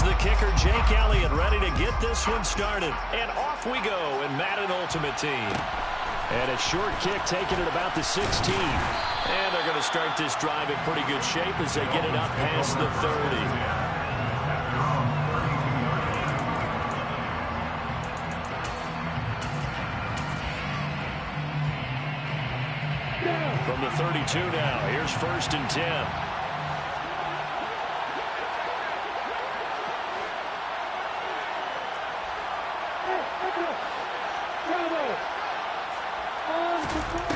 the kicker, Jake Elliott, ready to get this one started. And off we go in Madden Ultimate Team. And a short kick taken at about the 16. And they're going to start this drive in pretty good shape as they get it up past the 30. From the 32 now, here's 1st and 10.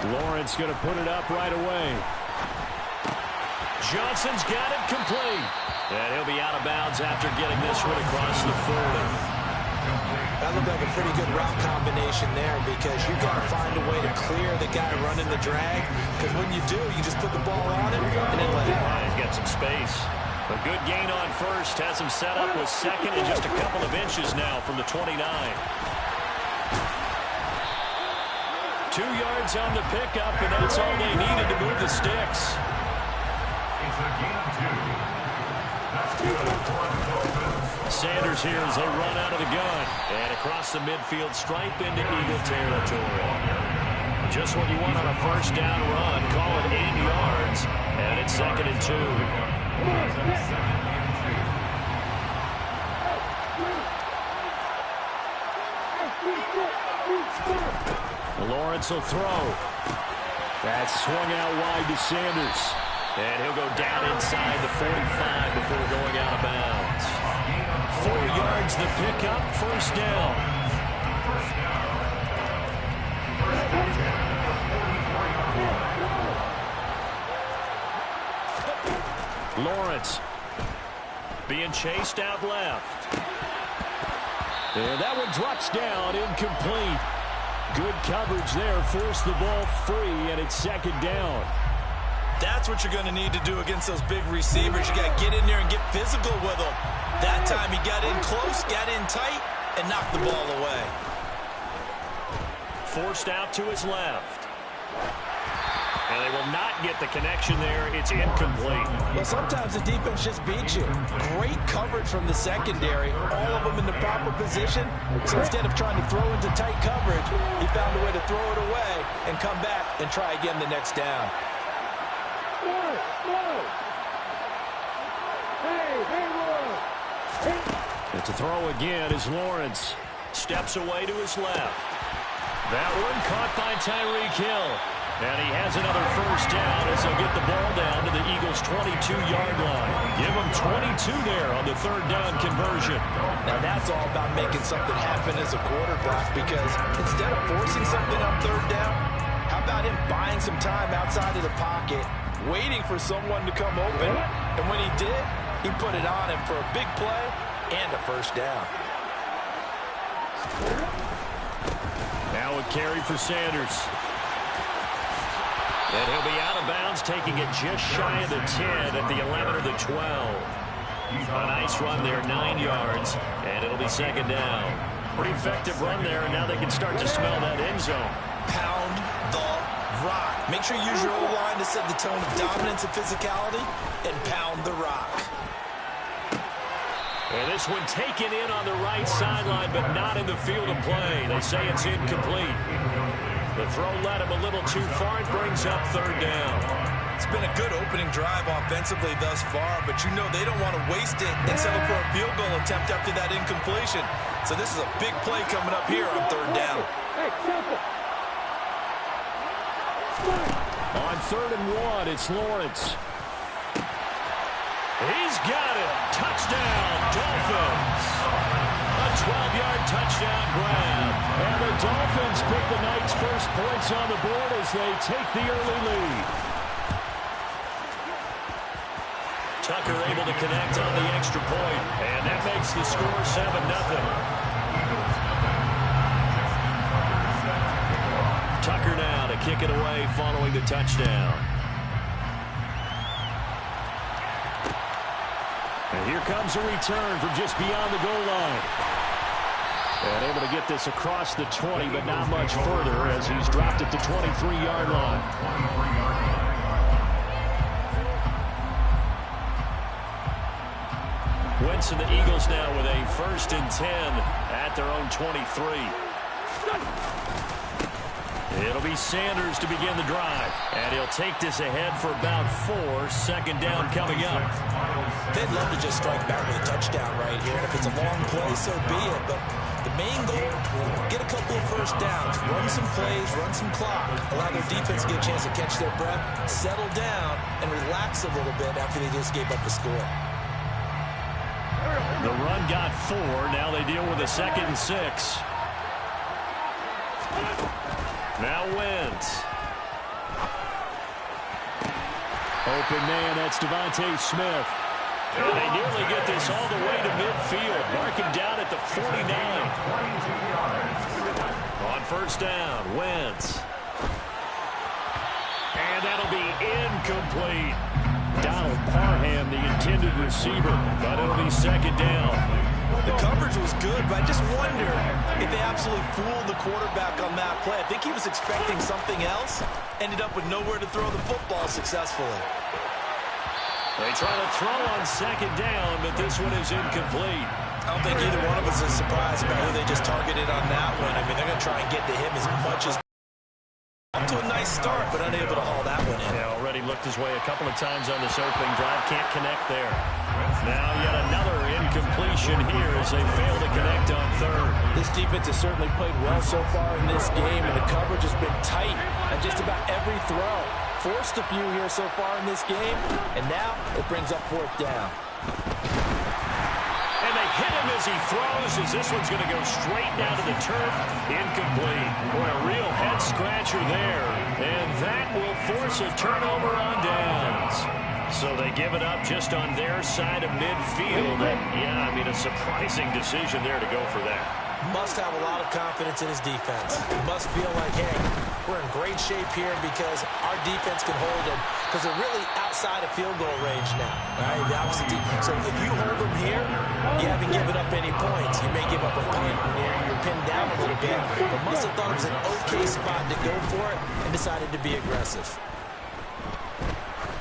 Lawrence going to put it up right away. Johnson's got it complete. And he'll be out of bounds after getting this one across the 40. That looked like a pretty good route combination there because you've got to find a way to clear the guy running the drag. Because when you do, you just put the ball on him and then let it run. He's got some space. A good gain on first. Has him set up with second and just a couple of inches now from the 29. 2 yards on the pickup, and that's all they needed to move the sticks. It's a gain of 2. That's good for the Dolphins. Sanders here as they run out of the gun. And across the midfield stripe into Eagle territory. Just what you want on a first down run. Call it 8 yards. And it's 2nd and 2. Lawrence will throw. That's swung out wide to Sanders. And he'll go down inside the 45 before going out of bounds. 4 yards the pickup, 1st down. Lawrence being chased out left. And that one drops down, incomplete. Good coverage there, forced the ball free, and it's 2nd down. That's what you're going to need to do against those big receivers. You got to get in there and get physical with them. That time he got in close, got in tight, and knocked the ball away. Forced out to his left. And they will not get the connection there. It's incomplete. Well, sometimes the defense just beats you. Great coverage from the secondary. All of them in the proper position. So instead of trying to throw into tight coverage, he found a way to throw it away and come back and try again the next down. And to throw again is Lawrence. Steps away to his left. That one caught by Tyreek Hill. And he has another 1st down as they'll get the ball down to the Eagles' 22-yard line. Give them 22 there on the 3rd down conversion. Now that's all about making something happen as a quarterback, because instead of forcing something on 3rd down, how about him buying some time outside of the pocket, waiting for someone to come open, and when he did, he put it on him for a big play and a 1st down. Now a carry for Sanders. And he'll be out of bounds, taking it just shy of the 10 at the 11 or the 12. A nice run there, 9 yards, and it'll be 2nd down. Pretty effective run there, and now they can start to smell that end zone. Pound the rock. Make sure you use your O-line to set the tone of dominance and physicality, and pound the rock. And this one taken in on the right sideline, but not in the field of play. They say it's incomplete. The throw led him a little too far. It brings up 3rd down. It's been a good opening drive offensively thus far, but you know they don't want to waste it and settle for a field goal attempt after that incompletion. So this is a big play coming up here on 3rd down. On 3rd and 1, it's Lawrence. He's got it. Touchdown, Dolphins. A 12-yard touchdown grab. And the Dolphins pick the night's first points on the board as they take the early lead. Tucker able to connect on the extra point, and that makes the score 7-0. Tucker now to kick it away following the touchdown. And here comes a return from just beyond the goal line. And able to get this across the 20, but not much further as he's dropped at the 23-yard line. points, and the Eagles now with a 1st and 10 at their own 23. It'll be Sanders to begin the drive, and he'll take this ahead for about 4. 2nd down coming up. They'd love to just strike back with a touchdown right here. And if it's a long play, so be it. But the main goal, get a couple of 1st downs, run some plays, run some clock, allow their defense to get a chance to catch their breath, settle down, and relax a little bit after they just gave up the score. The run got 4. Now they deal with a 2nd and 6. Now Wentz. Open man, that's Devontae Smith. And they nearly get this all the way to midfield. Marking down at the 49. On 1st down, Wentz. And that'll be incomplete. Donald Parham, the intended receiver, but it'll be 2nd down. The coverage was good, but I just wonder if they absolutely fooled the quarterback on that play. I think he was expecting something else. Ended up with nowhere to throw the football successfully. They try to throw on 2nd down, but this one is incomplete. I don't think either one of us is surprised about who they just targeted on that one. I mean, they're going to try and get to him as much as up to a nice start, but unable to haul that one in. Yeah, already looked his way a couple of times on this opening drive. Can't connect there. Now yet another incompletion here as they fail to connect on 3rd. This defense has certainly played well so far in this game, and the coverage has been tight at just about every throw. Forced a few here so far in this game, and now it brings up 4th down. And they hit him as he throws, as this one's going to go straight down to the turf. Incomplete. Boy, a real head-scratcher there. And that will force a turnover on downs. So they give it up just on their side of midfield. And, yeah, I mean, a surprising decision there to go for that. Must have a lot of confidence in his defense. He must feel like, hey, we're in great shape here because our defense can hold them, because they're really outside of field goal range now. Right? The opposite team. So if you hold them here, you haven't given up any points. You may give up a punt and you're pinned down a little bit, but must have thought it was an okay spot to go for it and decided to be aggressive.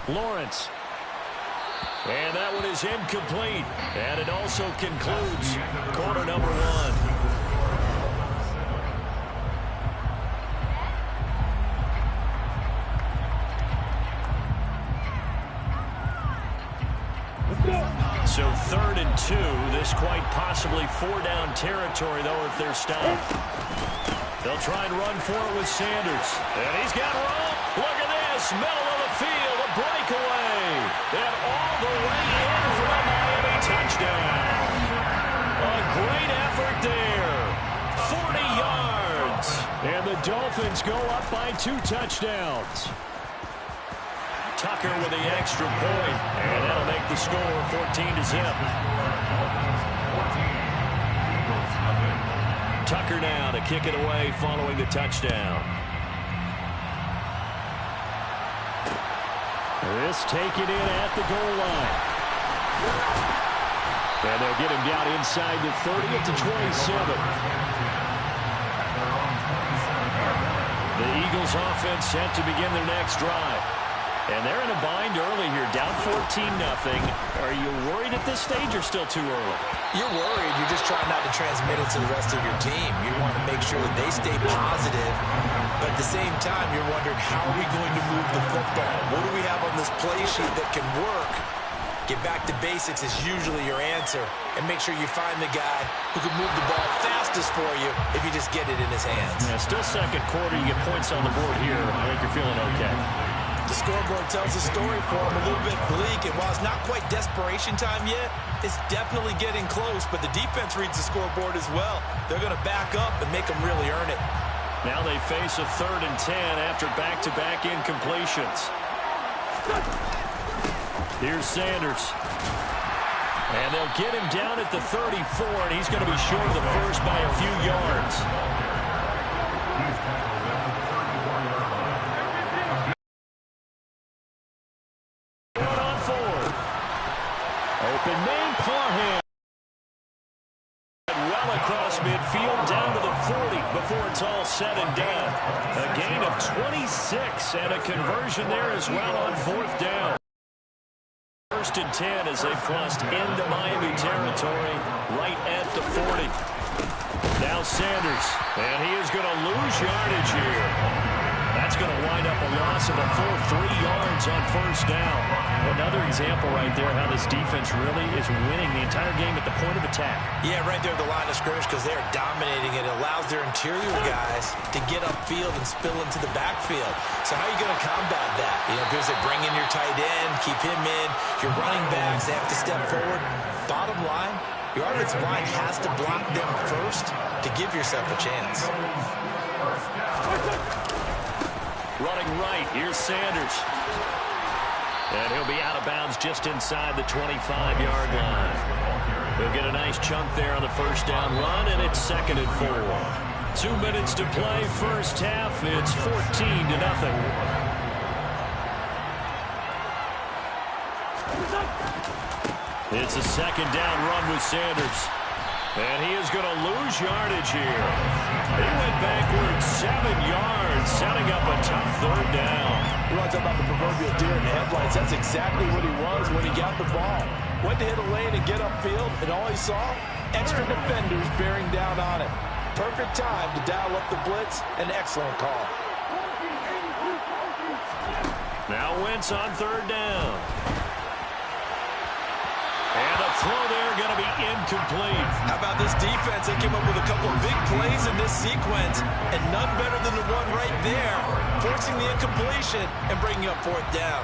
Lawrence. And that one is incomplete. And it also concludes quarter number 1. So 3rd and 2. This quite possibly 4-down territory, though, if they're stopped. They'll try and run for it with Sanders. And he's got room. Look at this. Middle of the field. A breakaway. And all the way in for a Miami touchdown. A great effort there. 40 yards. And the Dolphins go up by 2 touchdowns. Tucker with the extra point, and that'll make the score 14-0. Tucker now to kick it away following the touchdown. This taken in at the goal line. And they'll get him down inside the 30 at the 27. The Eagles offense set to begin their next drive. And they're in a bind early here, down 14-0. Are you worried at this stage or still too early? You're worried. You're just trying not to transmit it to the rest of your team. You want to make sure that they stay positive. But at the same time, you're wondering, how are we going to move the football? What do we have on this play sheet that can work? Get back to basics is usually your answer. And make sure you find the guy who can move the ball fastest for you if you just get it in his hands. Yeah, still 2nd quarter. You get points on the board here. I think you're feeling okay. The scoreboard tells a story for him, a little bit bleak, and while it's not quite desperation time yet, it's definitely getting close, but the defense reads the scoreboard as well. They're going to back up and make them really earn it. Now they face a 3rd and 10 after back-to-back incompletions. Here's Sanders. And they'll get him down at the 34, and he's going to be short of the first by a few yards. Open man, Parham. Well across midfield, down to the 40 before it's all said and done. A gain of 26 and a conversion there as well on 4th down. first and 10 as they've crossed into Miami territory right at the 40. Now Sanders, and he is going to lose yardage here. That's going to wind up a loss of a full 3 yards on first down. Another example right there how this defense really is winning the entire game at the point of attack. Yeah, right there at the line of scrimmage because they're dominating it. It allows their interior guys to get upfield and spill into the backfield. So how are you going to combat that? You know, because they bring in your tight end, keep him in. Your running backs, they have to step forward. Bottom line, your offensive line has to block them first to give yourself a chance. Running right, here's Sanders. And he'll be out of bounds just inside the 25-yard line. He'll get a nice chunk there on the first down run, and it's 2nd and 4. 2 minutes to play, first half. It's 14-0. It's a 2nd down run with Sanders. And he is going to lose yardage here. He went backwards 7 yards, setting up a tough 3rd down. You want to talk about the proverbial deer in the headlights? That's exactly what he was when he got the ball. Went to hit a lane and get upfield, and all he saw, extra defenders bearing down on him. Perfect time to dial up the blitz. An excellent call. Now Wentz on 3rd down. And the throw there going to be incomplete. How about this defense? They came up with a couple of big plays in this sequence, and none better than the one right there, forcing the incompletion and bringing up 4th down.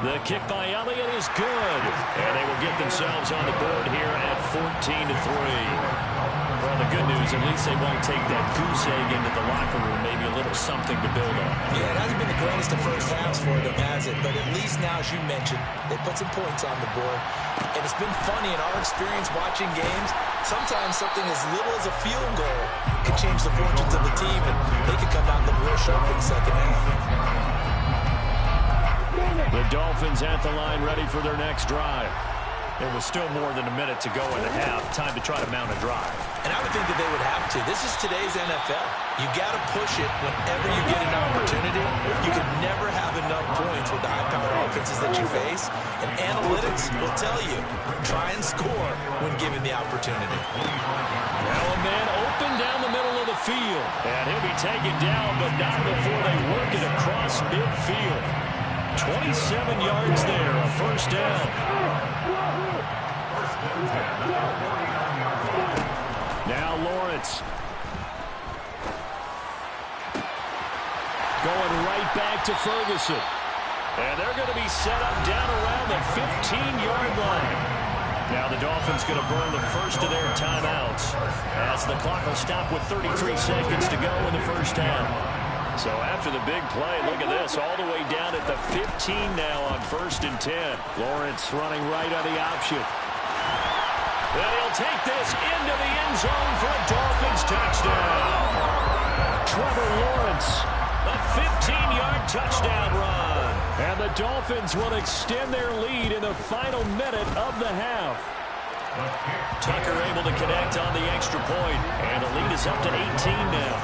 The kick by Elliott is good. And they will get themselves on the board here at 14-3. Well, the good news, at least they won't take that goose egg into the locker room, maybe a little something to build on. Yeah, it hasn't been the greatest of first halves for them, has it? But at least now, as you mentioned, they put some points on the board. And it's been funny in our experience watching games. Sometimes something as little as a field goal can change the fortunes of the team, and they could come out looking real sharp in the second half. The Dolphins at the line, ready for their next drive. There was still more than a minute to go in the half. Time to try to mount a drive. And I would think that they would have to. This is today's NFL. You got to push it whenever you get an opportunity. You can never have enough points with the high-powered offenses that you face. And analytics will tell you, try and score when given the opportunity. Now a man open down the middle of the field. And he'll be taken down, but not before they work it across midfield. 27 yards there, a first down. Now Lawrence. Going right back to Ferguson. And they're going to be set up down around the 15-yard line. Now the Dolphins going to burn the first of their timeouts as the clock will stop with 33 seconds to go in the first half. So after the big play, look at this, all the way down at the 15 now on 1st and 10. Lawrence running right on the option. And he'll take this into the end zone for a Dolphins touchdown. Trevor Lawrence, a 15-yard touchdown run. And the Dolphins will extend their lead in the final minute of the half. Tucker able to connect on the extra point, and the lead is up to 18 now.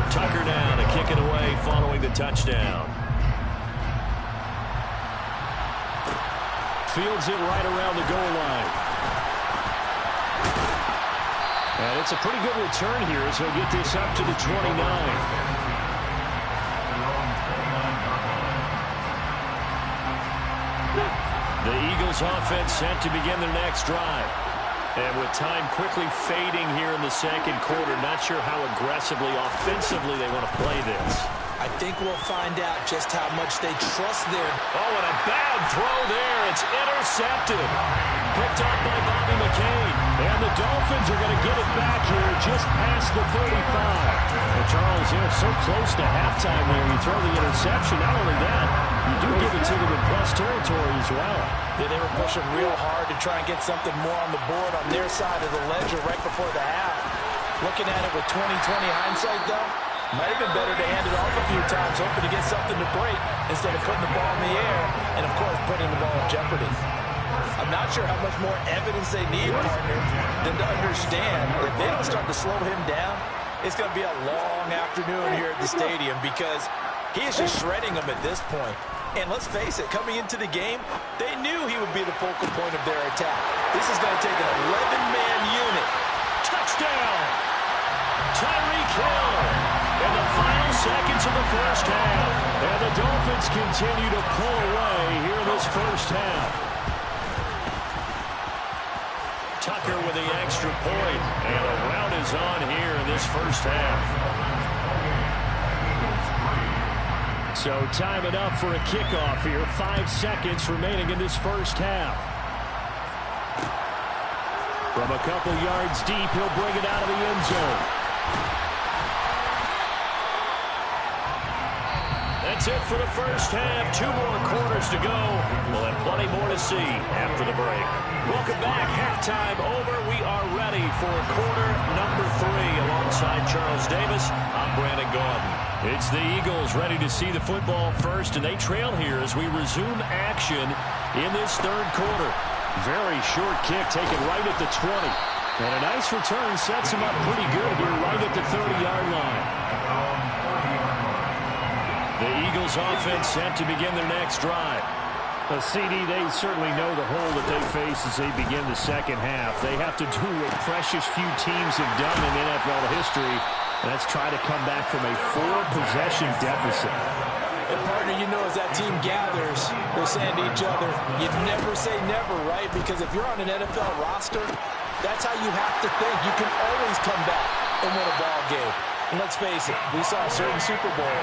Tucker now to kick it away following the touchdown. Fields it right around the goal line. And it's a pretty good return here as he'll get this up to the 29. The Eagles offense set to begin their next drive. And with time quickly fading here in the second quarter, not sure how aggressively, offensively they want to play this. I think we'll find out just how much they trust their... Oh, and a bad throw there. It's intercepted. Picked up by Bobby McCain. And the Dolphins are going to get it back here just past the 35. And Charles, so close to halftime there. You throw the interception. Not only that, you do give it to them in plus territory as well. Yeah, they were pushing real hard to try and get something more on the board on their side of the ledger right before the half. Looking at it with 20/20 hindsight, though, might have been better to hand it off a few times, hoping to get something to break instead of putting the ball in the air and, of course, putting the ball in jeopardy. I'm not sure how much more evidence they need, partner, than to understand that if they don't start to slow him down, it's going to be a long afternoon here at the stadium because he is just shredding them at this point. And let's face it, coming into the game, they knew he would be the focal point of their attack. This is going to take an 11-man unit. Touchdown! Tyreek Hill in the final seconds of the first half. And the Dolphins continue to pull away here in this first half. Tucker with the extra point. And a rout is on here in this first half. So time enough for a kickoff here. 5 seconds remaining in this first half. From a couple yards deep, he'll bring it out of the end zone. That's it for the first half. 2 more quarters to go. We'll have plenty more to see after the break. Welcome back. Halftime over. We are ready for quarter number 3. Alongside Charles Davis, I'm Brandon Gaudin. It's the Eagles ready to see the football first, and they trail here as we resume action in this third quarter. Very short kick taken right at the 20. And a nice return sets him up pretty good here right at the 30-yard line. The Eagles offense set to begin their next drive. CD, they certainly know the hole that they face as they begin the second half. They have to do what precious few teams have done in NFL history, and that's try to come back from a 4-possession deficit. And partner, you know, as that team gathers, they're saying to each other, you never say never, right? Because if you're on an NFL roster, that's how you have to think. You can always come back and win a ball game. And let's face it, we saw a certain Super Bowl,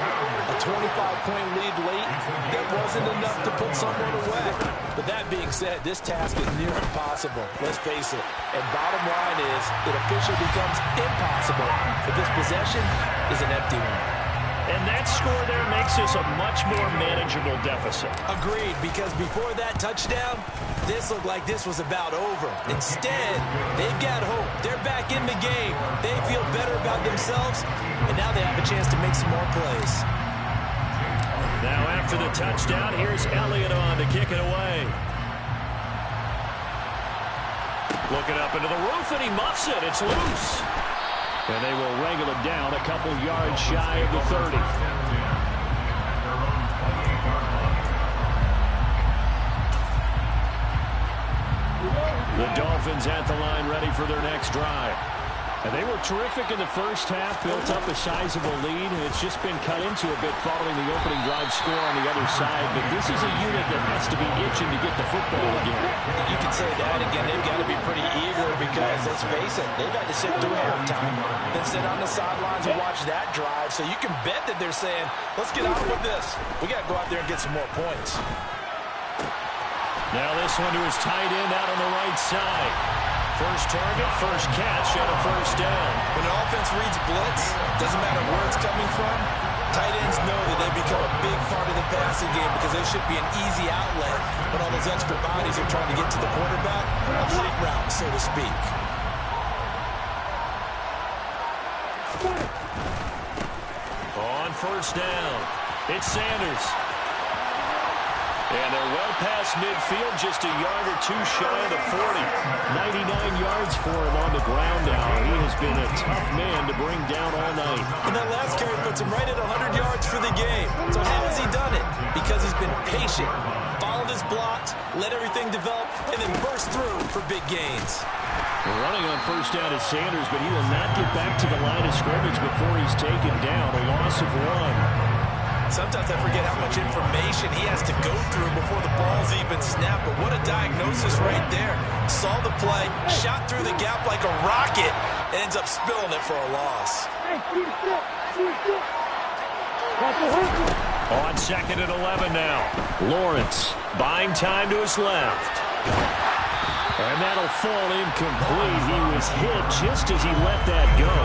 a 25-point lead late, that wasn't enough to put someone away. But that being said, this task is near impossible. Let's face it. And bottom line is, it officially becomes impossible if this possession is an empty one. And that score there makes this a much more manageable deficit. Agreed, because before that touchdown, this looked like this was about over. Instead, they've got hope. They're back in the game. They feel better about themselves, and now they have a chance to make some more plays. Now after the touchdown, here's Elliott on to kick it away. Looking up into the roof, and he muffs it. It's loose. And they will wrangle him down a couple yards shy of the 30. The Dolphins at the line ready for their next drive. And they were terrific in the first half, built up a sizable lead, and it's just been cut into a bit following the opening drive score on the other side. But this is a unit that has to be itching to get the football again. You can say that again. They've got to be pretty eager because, let's face it, they've had to sit through halftime, then sit on the sidelines and watch that drive. So you can bet that they're saying, let's get on with this. We got to go out there and get some more points. Now this one to his tight end out on the right side. First target, first catch, and a first down. When an offense reads blitz, doesn't matter where it's coming from, tight ends know that they become a big part of the passing game because they should be an easy outlet when all those extra bodies are trying to get to the quarterback. A hot route, so to speak. On first down, it's Sanders. And they're well past midfield, just a yard or two shy of the 40. 99 yards for him on the ground now. He has been a tough man to bring down all night. And that last carry puts him right at 100 yards for the game. So how has he done it? Because he's been patient, followed his blocks, let everything develop, and then burst through for big gains. Running on first down is Sanders, but he will not get back to the line of scrimmage before he's taken down. A loss of 1. Sometimes I forget how much information he has to go through before the ball's even snapped. But what a diagnosis right there. Saw the play, shot through the gap like a rocket, and ends up spilling it for a loss. On second and 11 now. Lawrence buying time to his left. And that'll fall incomplete. He was hit just as he let that go.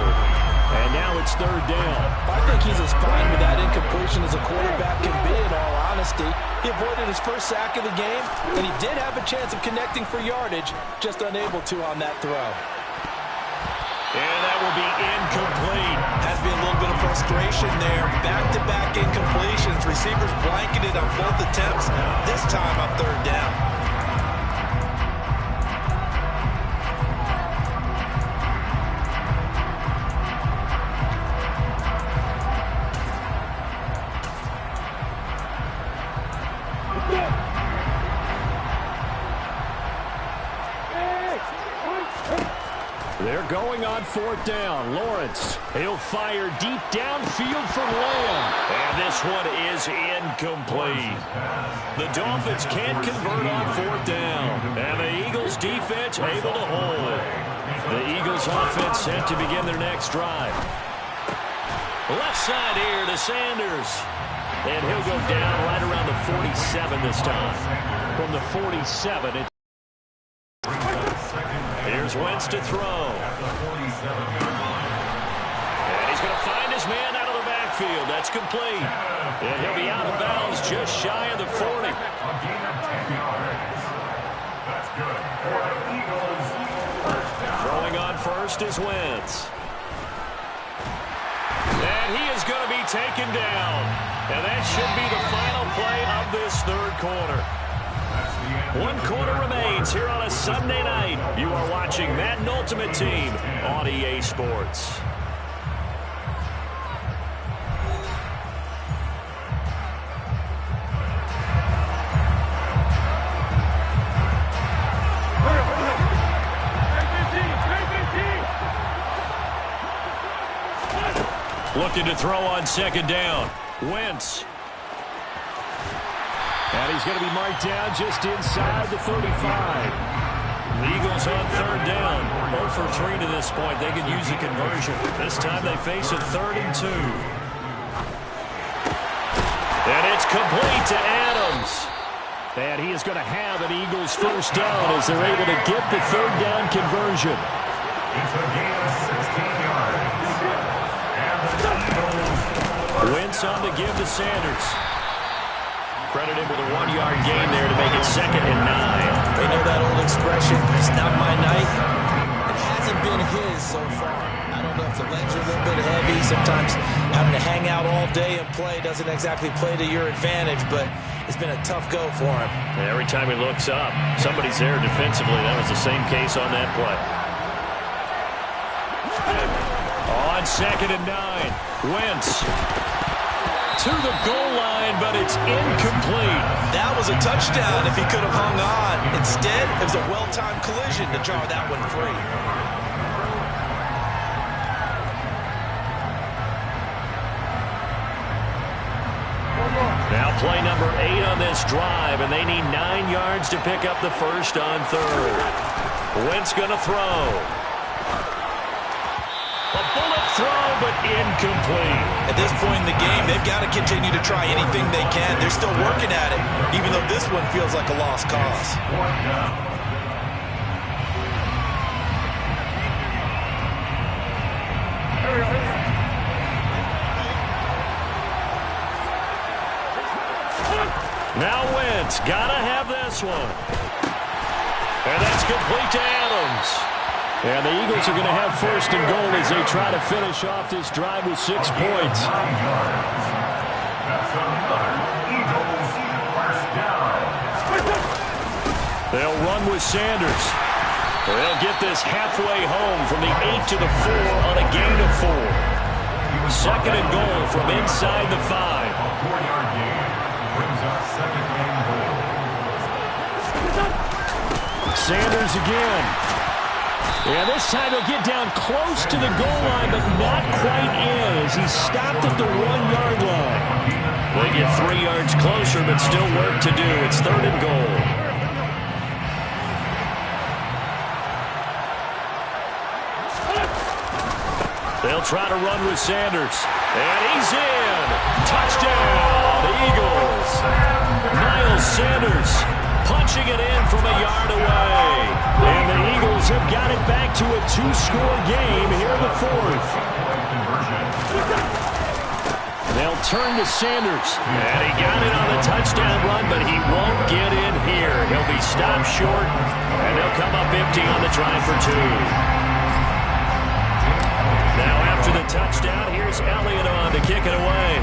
And now it's third down. I think he's as fine with that incompletion as a quarterback can be, in all honesty. He avoided his first sack of the game, and he did have a chance of connecting for yardage, just unable to on that throw. And that will be incomplete. Has been a little bit of frustration there. Back-to-back incompletions. Receivers blanketed on both attempts, this time on third down. They're going on 4th down. Lawrence, he'll fire deep downfield for Lamb. And this one is incomplete. The Dolphins can't convert on 4th down. And the Eagles defense able to hold. The Eagles offense set to begin their next drive. Left side here to Sanders. And he'll go down right around the 47 this time. From the 47, here's Wentz to throw. And he's going to find his man out of the backfield. That's complete. And he'll be out of bounds just shy of the 40. Throwing on first is Wentz. And he is going to be taken down. And that should be the final play of this 3rd quarter. 1 quarter remains here on a Sunday night. You are watching Madden Ultimate Team on EA Sports. Looking to throw on 2nd down. Wentz. And he's going to be marked down just inside the 35. The Eagles on 3rd down. 0 for 3 to this point. They could use a conversion. This time they face a 3rd and 2. And it's complete to Adams. And he is going to have an Eagles 1st down as they're able to get the 3rd down conversion. It's a gain of 16 yards. Wentz on the give to Sanders. Credit him with a 1-yard gain there to make it 2nd and 9. They know that old expression, it's not my night. It hasn't been his so far. I don't know if the legs are a little bit heavy. Sometimes having to hang out all day and play doesn't exactly play to your advantage, but it's been a tough go for him. And every time he looks up, somebody's there defensively. That was the same case on that play. On 2nd and 9, Wentz to the goal line, but it's incomplete. That was a touchdown if he could have hung on. Instead, it was a well-timed collision to draw that one free. Now play number 8 on this drive, and they need 9 yards to pick up the 1st on 3rd. Wentz going to throw. A bullet throw, but incomplete. At this point in the game, they've got to continue to try anything they can. They're still working at it, even though this one feels like a lost cause. Now Wentz, gotta have this one. And that's complete to Adams. And the Eagles are going to have 1st and goal as they try to finish off this drive with 6 points. They'll run with Sanders. They'll get this halfway home from the 8 to the 4 on a gain of 4. 2nd and goal from inside the 5. A 4-yard gain brings up 2nd and goal. Sanders again. And this time he'll get down close to the goal line, but not quite in as he stopped at the 1-yard line. They get 3 yards closer, but still work to do. It's 3rd and goal. They'll try to run with Sanders. And he's in. Touchdown, Eagles. Miles Sanders punching it in from a yard away. And the Eagles have got it back to a 2-score game here in the 4th. They'll turn to Sanders. And he got it on the touchdown run, but he won't get in here. He'll be stopped short, and they'll come up empty on the drive for 2. Now after the touchdown, here's Elliott on to kick it away.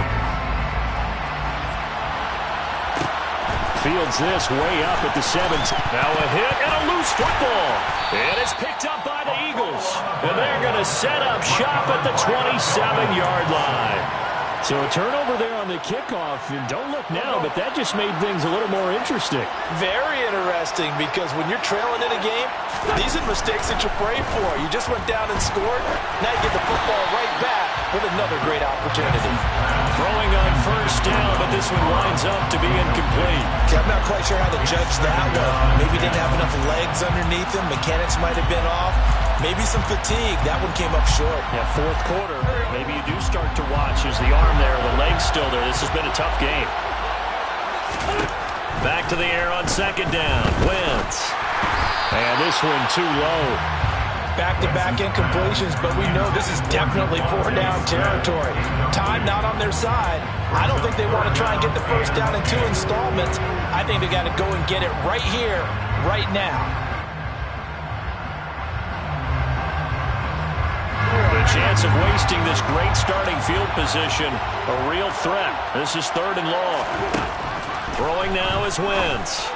Fields this way up at the 7. Now a hit and a loose football. And it's picked up by the Eagles. And they're going to set up shop at the 27-yard line. So a turnover there on the kickoff. And don't look now, but that just made things a little more interesting. Very interesting, because when you're trailing in a game, These are mistakes that you pray for. You just went down and scored. Now you get the football right back with another great opportunity. Throwing on first down, but this one winds up to be incomplete. Okay, I'm not quite sure how to judge that one. Maybe didn't have enough legs underneath him. Mechanics might have been off. Maybe some fatigue. That one came up short. Yeah, fourth quarter, maybe you do start to watch. Is the arm there, the leg's still there. This has been a tough game. Back to the air on second down. Wentz. And this one too low. Back-to-back incompletions, but we know this is definitely four-down territory. Time not on their side. I don't think they want to try and get the first down in 2 installments. I think they got to go and get it right here, right now. The chance of wasting this great starting field position, a real threat. This is 3rd and long. Throwing now is Wentz.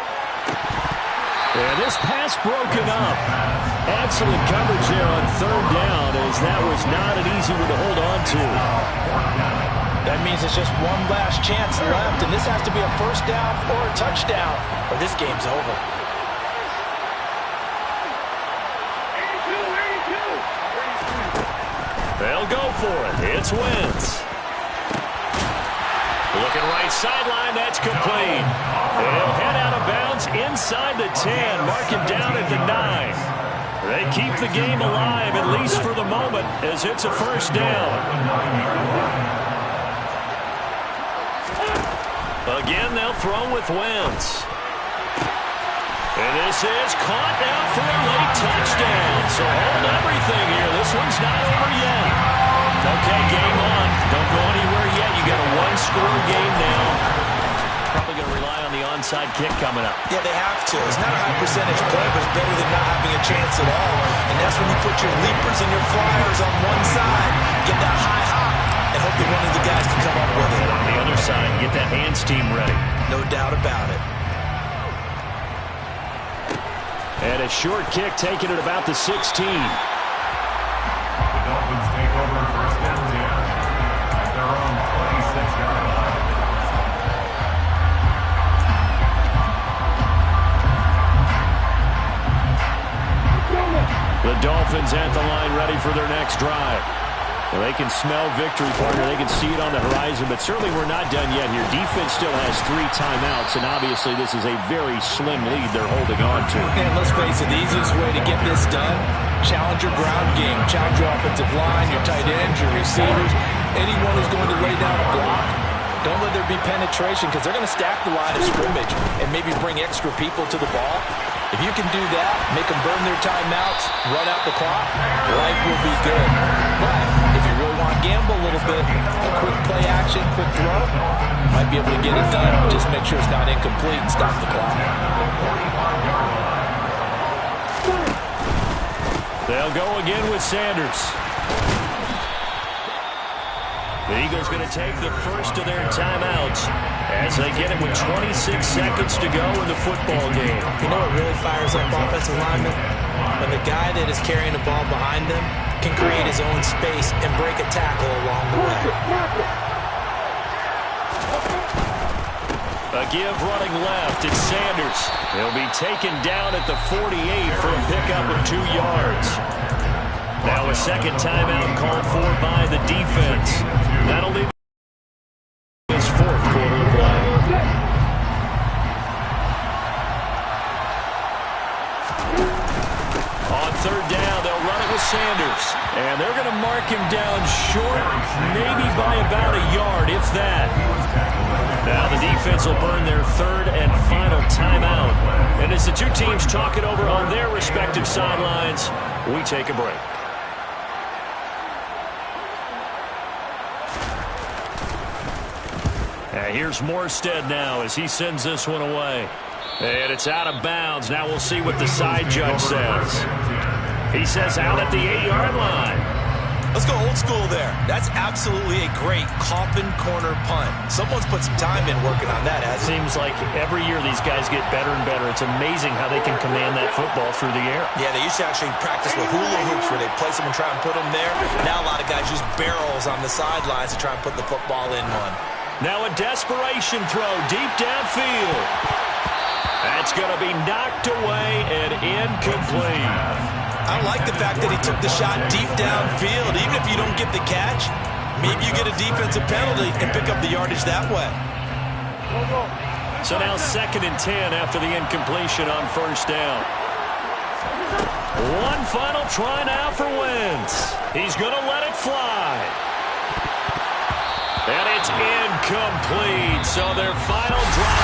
And this pass broken up. Excellent coverage there on 3rd down, as that was not an easy one to hold on to. That means it's just one last chance left, and this has to be a first down or a touchdown, or this game's over. They'll go for it. It's Wentz. Looking right sideline, that's complete. They'll head out of bounds inside the 10, mark him down at the 9. They keep the game alive, at least for the moment, as it's a first down. Again, they'll throw with Wentz. And this is caught now for a late touchdown. So hold everything here. This one's not over yet. Okay, game on. Don't go anywhere yet. You got a one-score game now. Probably going to rely on the onside kick coming up. Yeah, they have to. It's not a high percentage play, but it's better than not having a chance at all. And that's when you put your leapers and your flyers on one side, get that high hop, and hope that one of the guys can come up with it. And on the other side, get that hands team ready. No doubt about it. And a short kick taken at about the 16. The Dolphins take over first and 10 at their own 26-yard line. The Dolphins at the line ready for their next drive. Well, they can smell victory, partner. They can see it on the horizon, but certainly we're not done yet here. Defense still has 3 timeouts, and obviously this is a very slim lead they're holding on to. And let's face it, the easiest way to get this done, challenge your ground game, challenge your offensive line, your tight ends, your receivers, anyone who's going to lay down a block. Don't let there be penetration, because they're going to stack the line of scrimmage and maybe bring extra people to the ball. If you can do that, make them burn their timeouts, run out the clock, life will be good. But if you really want to gamble a little bit, a quick play action, quick throw, might be able to get it done. Just make sure it's not incomplete and stop the clock. They'll go again with Sanders. The Eagles going to take the first of their timeouts as they get it with 26 seconds to go in the football game. You know what really fires up offensive linemen? When the guy that is carrying the ball behind them can create his own space and break a tackle along the way. A give running left. It's Sanders. He'll be taken down at the 48 for a pickup of 2 yards. Now a second timeout called for by the defense. That'll leave his 4th quarter of play. On 3rd down, they'll run it with Sanders. And they're going to mark him down short, maybe by about a yard, if that. Now the defense will burn their 3rd and final timeout. And as the two teams talk it over on their respective sidelines, we take a break. Here's Morstead now as he sends this one away. And it's out of bounds. Now we'll see what the side judge says. He says out at the 8-yard line. Let's go old school there. That's absolutely a great coffin corner punt. Someone's put some time in working on that. It seems like every year these guys get better and better. It's amazing how they can command that football through the air. Yeah, they used to actually practice with hula hoops where they place them and try and put them there. Now a lot of guys use barrels on the sidelines to try and put the football in one. Now a desperation throw deep downfield. That's going to be knocked away and incomplete. I like the fact that he took the shot deep downfield. Even if you don't get the catch, maybe you get a defensive penalty and pick up the yardage that way. So now 2nd and 10 after the incompletion on 1st down. One final try now for Wentz. He's going to let it fly. And it's incomplete. So their final drive